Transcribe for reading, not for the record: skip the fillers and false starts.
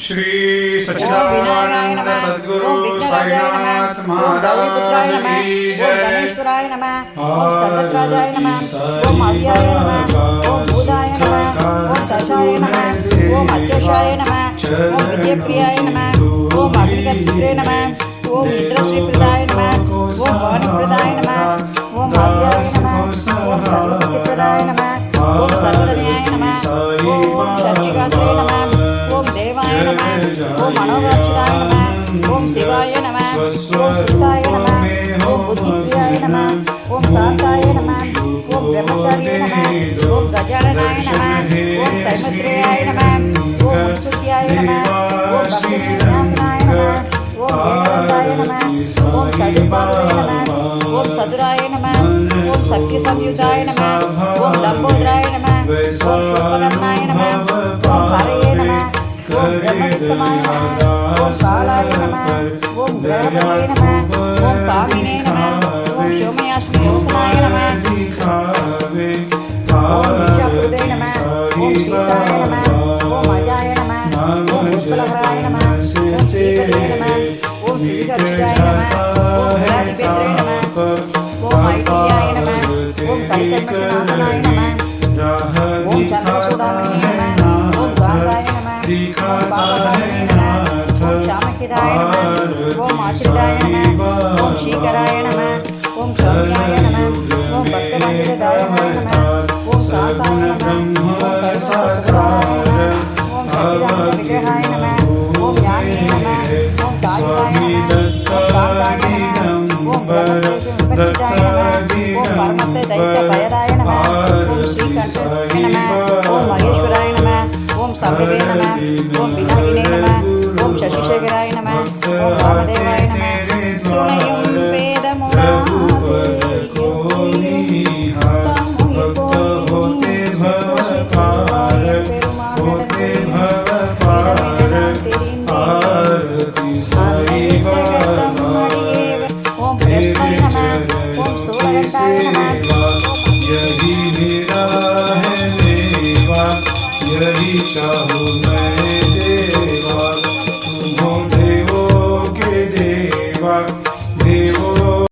श्री सच्चिदानंद सद्गुरु साईनाथ महाराज की जय। गणेश्वराय नमः। ओम सदत्राजाय नमः। ओम अव्याय नमः। ओम भूताय नमः। ओम दशाय नमः। ओम अध्यक्षाय नमः। ओम विद्याप्रियाय नमः। ओम अग्निगर्भित्रे नमः। ओम इंद्रश्रीप्रदाय नमः। ओम भवानीप्रदाय नमः। ओम अव्याय नमः। ओम सर्वशक्तिप्रदाय नमः। ओम सर्वधन्याय नमः। ओम षष्टिकाश्रय नमः। ओम देवाय नमः। ओम मनोगाक्षराय नमः। ओम शिवाय नमः। ओम सुताय नमः। ओम बुद्धिप्रियाय नमः। ओम शांताय नमः। ओम ब्रह्मचार्याय नमः। ओम गजाननाय नमः। ओम तैमत्रेयाय नमः। ओम मुत्सुत्याय नमः। ओम भक्तिविन्यासनाय नमः। ओम वेदवन्ताय नमः। ओम सदुपालुवे नमः। ओम सदुराय नमः। ओम शक्ति संयुताय नमः। ओम लंबोदराय नमः। ओम शोभकर्णाय नमः। ओम हरये नमः। ओम ब्रह्मदत्तमाय नमः। ओम कालाय नमः। ओम ग्रहपतये नमः। ओम कामिने नमः। ओम शोमयास्मि रोशनाय नमः। ओम विशापुरुदे नमः। ओम सीताय नमः। ओम अजाय नमः। ओम पुष्पलहराय नमः। ओम श्रीपतये नमः। ओम श्रीगर्भिताय नमः। ओम गणाधिपेन्द्रे नमः। ओम ऐटिल्याय नमः। ओम कलिकल्मषनाशनाय नमः। ओम चन्द्रचूडामणिये नमः। ओम गान्धाय नमः। ओम पावकामणे नमः। ओम श्यामकिदाय नमः। ओम आश्रिताय नमः। ओम श्रीकराय नमः। ओम सौम्याय नमः। ओम भक्तवंदितदायनाय नमः। ओम शांताय नमः। ओम कैवल्यसुखदाय नमः। ओम सच्चिदानंद विग्रहाय नमः। ओम ज्ञानिने नमः। ओम कालिकाय नमः। ओम कांताय नमः। ओम ब्रह्मपुरुषविपश्चिताय नमः। ओम परमत्ते दैत्यभयदाय नमः। ओम श्रीकंठाय नमः। ओम महेश्वराय नमः। ओम संविवे नमः। ओम पिनाकिने नमः। ओम शशिशेखराय नमः। ओम वामदेवाय नमः। துணையும் வேதமுறாதே यही मेरा है देवा, यही चाहूँ मैं देवा।